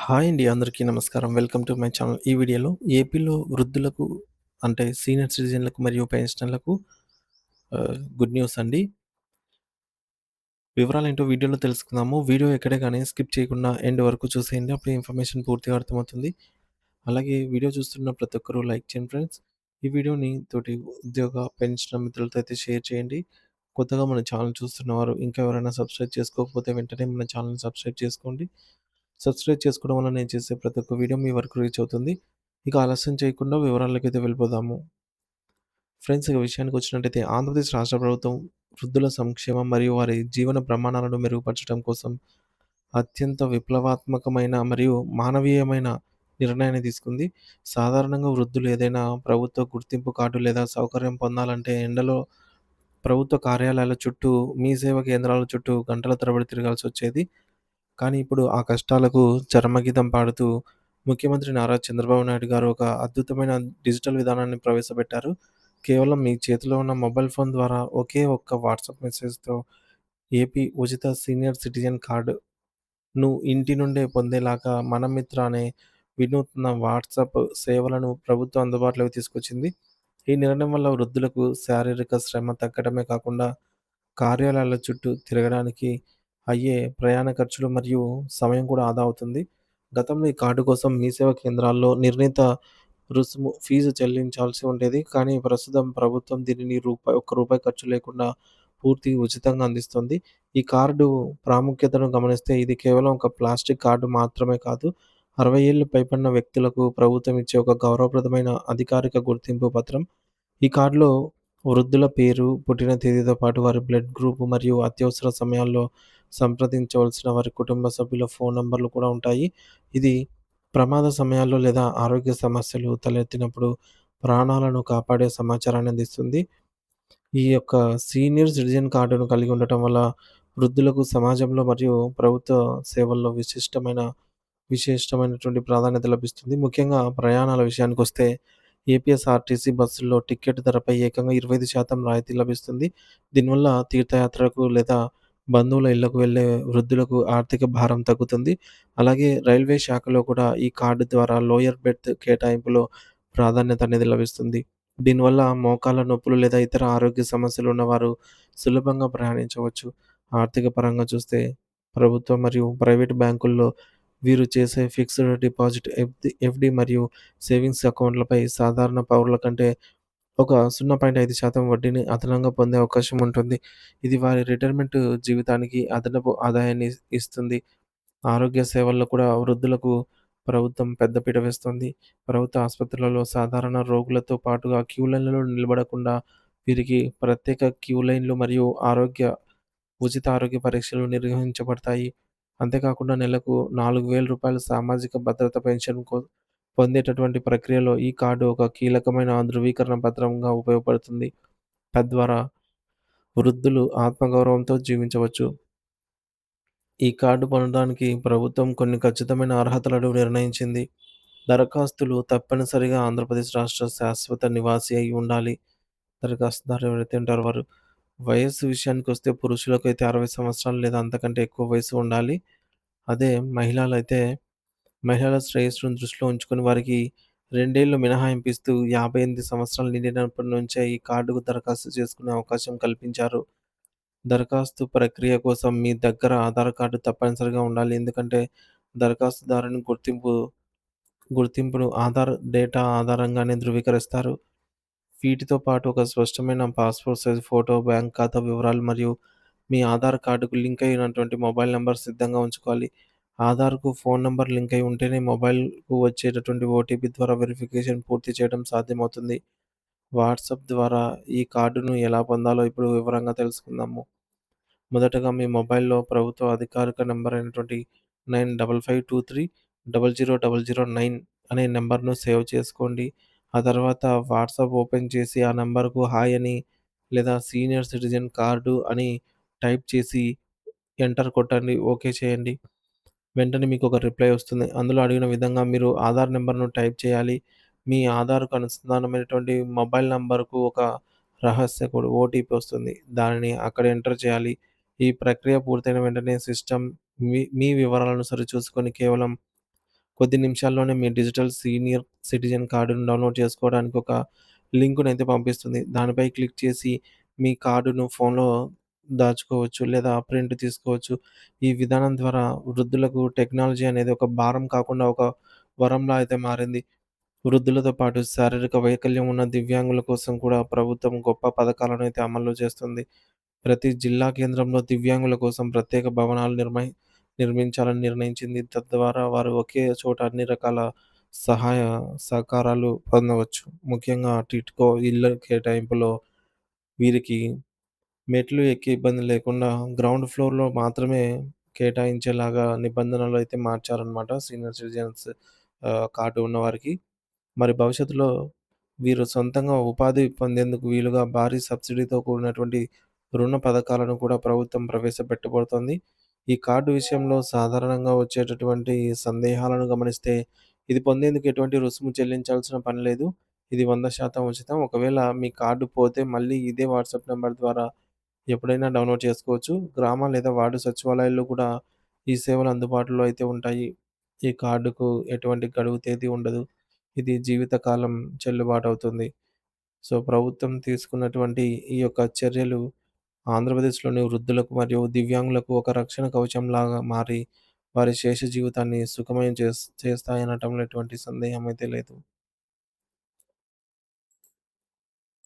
Hi అండి. అందరికీ నమస్కారం. Welcome to my channel. ఈ వీడియోలో ఏపీలో వృద్ధులకు అంటే సీనియర్ సిటిజన్‌లకు మరియు పెన్షనర్లకు గుడ్ న్యూస్ అండి. వివరాలేంటో వీడియోలో తెలుసుకుందాము. వీడియో ఎక్కడే గాని స్కిప్ చేయకుండా ఎండ్ వరకు చూసేయండి. అప్పుడే ఇన్ఫర్మేషన్ పూర్తిగా అర్థమవుతుంది. అలాగే వీడియో చూస్తున్న ప్రతి ఒక్కరు లైక్ చేయండి ఫ్రెండ్స్. ఈ వీడియోని తోటి ఉద్యోగ, పెన్షనర్ మిత్రులతో అయితే షేర్ చేయండి. కొత్తగా మన ఛానల్ చూస్తున్నవారు ఇంకా ఎవరైనా సబ్స్క్రైబ్ చేసుకోకపోతే వెంటనే మన ఛానల్‌ని సబ్స్క్రైబ్ చేసుకోండి. సబ్స్క్రైబ్ చేసుకోవడం వల్ల నేను చేసే ప్రతి ఒక్క వీడియో మీ వరకు రీచ్ అవుతుంది. ఇక ఆలస్యం చేయకుండా వివరాల్లోకైతే వెళ్ళిపోదాము. ఫ్రెండ్స్ ఇక విషయానికొచ్చినట్టయితే ఆంధ్రప్రదేశ్ రాష్ట్ర ప్రభుత్వం వృద్ధుల సంక్షేమం మరియు వారి జీవన ప్రమాణాలను మెరుగుపరచడం కోసం అత్యంత విప్లవాత్మకమైన మరియు మానవీయమైన నిర్ణయాన్ని తీసుకుంది. సాధారణంగా వృద్ధులు ఏదైనా ప్రభుత్వ గుర్తింపు కార్డు లేదా సౌకర్యం పొందాలంటే ఎండలో ప్రభుత్వ కార్యాలయాల చుట్టూ, మీ సేవా కేంద్రాల చుట్టూ గంటల తరబడి తిరగాల్సొచ్చేది. కానీ ఇప్పుడు ఆ కష్టాలకు చరమగీతం పాడుతూ ముఖ్యమంత్రి నారా చంద్రబాబు నాయుడు గారు ఒక అద్భుతమైన డిజిటల్ విధానాన్ని ప్రవేశపెట్టారు. కేవలం మీ చేతిలో ఉన్న మొబైల్ ఫోన్ ద్వారా ఒకే ఒక్క వాట్సాప్ మెసేజ్‌తో ఏపీ ఉచిత సీనియర్ సిటిజన్ కార్డ్‌ను ఇంటి నుండే పొందేలాగా మనమిత్ర అనే వినూత్న వాట్సాప్ సేవలను ప్రభుత్వం అందుబాటులోకి తీసుకొచ్చింది. ఈ నిర్ణయం వల్ల వృద్ధులకు శారీరక శ్రమ తగ్గడమే కాకుండా కార్యాలయాల చుట్టూ తిరగడానికి అయ్యే ప్రయాణ ఖర్చులు మరియు సమయం కూడా ఆదా అవుతుంది. గతంలో ఈ కార్డు కోసం మీ సేవా కేంద్రాల్లో నిర్ణీత ఫీజు చెల్లించాల్సి ఉండేది. కానీ ప్రస్తుతం ప్రభుత్వం దీనిని ఒక్క రూపాయి ఖర్చు లేకుండా పూర్తి ఉచితంగా అందిస్తుంది. ఈ కార్డు ప్రాముఖ్యతను గమనిస్తే ఇది కేవలం ఒక ప్లాస్టిక్ కార్డు మాత్రమే కాదు. 60 ఏళ్లు పైబడిన వ్యక్తులకు ప్రభుత్వం ఇచ్చే ఒక గౌరవప్రదమైన అధికారిక గుర్తింపు పత్రం. ఈ కార్డ్‌లో వృద్ధుల పేరు, పుట్టిన తేదీతో పాటు వారి బ్లడ్ గ్రూప్ మరియు అత్యవసర సమయాల్లో సంప్రదించవలసిన వారి కుటుంబ సభ్యుల ఫోన్ నంబర్‌లు కూడా ఉంటాయి. ఇది ప్రమాద సమయాల్లో లేదా ఆరోగ్య సమస్యలు తలెత్తినప్పుడు ప్రాణాలను కాపాడే సమాచారాన్ని అందిస్తుంది. ఈ యొక్క సీనియర్ సిటిజన్ కార్డును కలిగి ఉండటం వల్ల వృద్ధులకు సమాజంలో మరియు ప్రభుత్వ సేవల్లో విశిష్టమైనటువంటి ప్రాధాన్యత లభిస్తుంది. ముఖ్యంగా ప్రయాణాల విషయానికొస్తే ఏపీఎస్ఆర్టీసీ బస్సుల్లో టికెట్ ధరపై ఏకంగా 25% రాయితీ లభిస్తుంది. దీనివల్ల తీర్థయాత్రకు లేదా బంధువుల ఇళ్లకు వెళ్ళే వృద్ధులకు ఆర్థిక భారం తగ్గుతుంది. అలాగే రైల్వే శాఖలో కూడా ఈ కార్డ్ ద్వారా లోయర్ బెర్త్ కేటాయింపులో ప్రాధాన్యత అనేది లభిస్తుంది. దీనివల్ల మోకాళ్ళ నొప్పులు లేదా ఇతర ఆరోగ్య సమస్యలు ఉన్నవారు సులభంగా ప్రయాణించవచ్చు. ఆర్థిక పరంగా చూస్తే ప్రభుత్వ మరియు ప్రైవేట్ బ్యాంకుల్లో వీరు చేసే ఫిక్స్డ్ డిపాజిట్ ఎఫ్‌డి మరియు సేవింగ్స్ అకౌంట్లపై సాధారణ పౌరుల కంటే ఒక 0.5% వడ్డీని అదనంగా పొందే అవకాశం ఉంటుంది. ఇది వారి రిటైర్మెంట్ జీవితానికి అదనపు ఆదాయాన్ని ఇస్తుంది. ఆరోగ్య సేవల్లో కూడా వృద్ధులకు ప్రభుత్వం పెద్దపీట వేస్తుంది. ప్రభుత్వ ఆసుపత్రులలో సాధారణ రోగులతో పాటుగా క్యూ లైన్‌లలో నిలబడకుండా వీరికి ప్రత్యేక క్యూ లైన్‌లు మరియు ఉచిత ఆరోగ్య పరీక్షలు నిర్వహించబడతాయి. అంతేకాకుండా నెలకు రూ. 4,000 సామాజిక భద్రత పెన్షన్ పొందేటటువంటి ప్రక్రియలో ఈ కార్డు ఒక కీలకమైన ధృవీకరణ పత్రంగా ఉపయోగపడుతుంది. తద్వారా వృద్ధులు ఆత్మగౌరవంతో జీవించవచ్చు. ఈ కార్డు పొందడానికి ప్రభుత్వం కొన్ని ఖచ్చితమైన అర్హతలను నిర్ణయించింది. దరఖాస్తులు తప్పనిసరిగా ఆంధ్రప్రదేశ్ రాష్ట్ర శాశ్వత నివాసి అయి ఉండాలి. దరఖాస్తుదారు ఎవరైతే ఉంటారో వారు. వయస్సు విషయానికొస్తే పురుషులకైతే 60 సంవత్సరాలు లేదా అంతకంటే ఎక్కువ వయసు ఉండాలి. అదే మహిళలైతే మహిళల శ్రేయస్సును దృష్టిలో ఉంచుకొని వారికి 2 ఏళ్లు మినహాయింపు ఇస్తూ 58 సంవత్సరాలు నిండినప్పటి నుంచే ఈ కార్డుకు దరఖాస్తు చేసుకునే అవకాశం కల్పించారు. దరఖాస్తు ప్రక్రియ కోసం మీ దగ్గర ఆధార్ కార్డు తప్పనిసరిగా ఉండాలి. ఎందుకంటే దరఖాస్తుదారుని గుర్తింపును ఆధార్ డేటా ఆధారంగానే ధృవీకరిస్తారు. వీటితో పాటు ఒక స్పష్టమైన పాస్‌పోర్ట్ సైజ్ ఫోటో, బ్యాంక్ ఖాతా వివరాలు మరియు మీ ఆధార్ కార్డుకు లింక్ అయినటువంటి మొబైల్ నంబర్ సిద్ధంగా ఉంచుకోవాలి. ఆధార్‌కు ఫోన్ నంబర్ లింక్ అయి ఉంటేనే మొబైల్‌కు వచ్చేటటువంటి ఓటీపీ ద్వారా వెరిఫికేషన్ పూర్తి చేయడం సాధ్యమవుతుంది. వాట్సాప్ ద్వారా ఈ కార్డును ఎలా పొందాలో ఇప్పుడు వివరంగా తెలుసుకుందాము. మొదటగా మీ మొబైల్‌లో ప్రభుత్వ అధికారిక నంబర్ అయినటువంటి 9552300009 అనే నంబర్‌ను సేవ్ చేసుకోండి. ఆ తర్వాత వాట్సాప్ ఓపెన్ చేసి ఆ నంబర్‌కు హాయ్ అని లేదా సీనియర్ సిటిజన్ కార్డు అని టైప్ చేసి ఎంటర్ కొట్టండి. ఓకే చేయండి. వెంటనే మీకొక రిప్లై వస్తుంది. అందులో అడిగిన విధంగా మీరు ఆధార్ నంబర్‌ను టైప్ చేయాలి. మీ ఆధార్‌కు అనుసంధానమైనటువంటి మొబైల్ నంబర్‌కు ఒక రహస్య కోడ్ ఓటీపీ వస్తుంది. దానిని అక్కడ ఎంటర్ చేయాలి. ఈ ప్రక్రియ పూర్తయిన వెంటనే సిస్టమ్ మీ మీ వివరాలను సరిచూసుకొని కేవలం కొద్ది నిమిషాల్లోనే మీ డిజిటల్ సీనియర్ సిటిజన్ కార్డును డౌన్‌లోడ్ చేసుకోవడానికి ఒక లింకునైతే పంపిస్తుంది. దానిపై క్లిక్ చేసి మీ కార్డును ఫోన్‌లో దాచుకోవచ్చు లేదా ప్రింట్ తీసుకోవచ్చు. ఈ విధానం ద్వారా వృద్ధులకు టెక్నాలజీ అనేది ఒక భారం కాకుండా ఒక వరంలా అయితే మారింది. వృద్ధులతో పాటు శారీరక వైకల్యం ఉన్న దివ్యాంగుల కోసం కూడా ప్రభుత్వం గొప్ప పథకాలనైతే అమలు చేస్తుంది. ప్రతి జిల్లా కేంద్రంలో దివ్యాంగుల కోసం ప్రత్యేక భవనాలు నిర్మించాలని నిర్ణయించింది. తద్వారా వారు ఒకే చోట అన్ని రకాల సహాయ సహకారాలు పొందవచ్చు. ముఖ్యంగా టిట్కో ఇళ్ళ కేటాయింపులో వీరికి మెట్లు ఎక్కే ఇబ్బంది లేకుండా గ్రౌండ్ ఫ్లోర్‌లో మాత్రమే కేటాయించేలాగా నిబంధనలు అయితే మార్చారనమాట. సీనియర్ సిటిజన్స్ కార్డ్ ఉన్నవారికి. మరి భవిష్యత్తులో వీరు సొంతంగా ఉపాధి పొందేందుకు వీలుగా భారీ సబ్సిడీతో కూడినటువంటి రుణ పథకాలను కూడా ప్రభుత్వం ప్రవేశపెట్టబోతోంది. ఈ కార్డు విషయంలో సాధారణంగా వచ్చేటటువంటి సందేహాలను గమనిస్తే, ఇది పొందేందుకు ఎటువంటి రుసుము చెల్లించాల్సిన పని లేదు. ఇది 100% ఉచితం. ఒకవేళ మీ కార్డు పోతే మళ్ళీ ఇదే వాట్సాప్ నంబర్ ద్వారా ఎప్పుడైనా డౌన్‌లోడ్ చేసుకోవచ్చు. గ్రామ లేదా వార్డు సచివాలయాల్లో కూడా ఈ సేవలు అందుబాటులో అయితే ఉంటాయి. ఈ కార్డుకు ఎటువంటి గడువు తేదీ ఉండదు. ఇది జీవితకాలం చెల్లుబాటవుతుంది. సో, ప్రభుత్వం తీసుకున్నటువంటి ఈ యొక్క చర్యలు ఆంధ్రప్రదేశ్‌లోని వృద్ధులకు మరియు దివ్యాంగులకు ఒక రక్షణ కవచంలాగా మారి, వారి శేష జీవితాన్ని సుఖమయం చేస్తాయనటంలో ఎటువంటి సందేహం అయితే లేదు.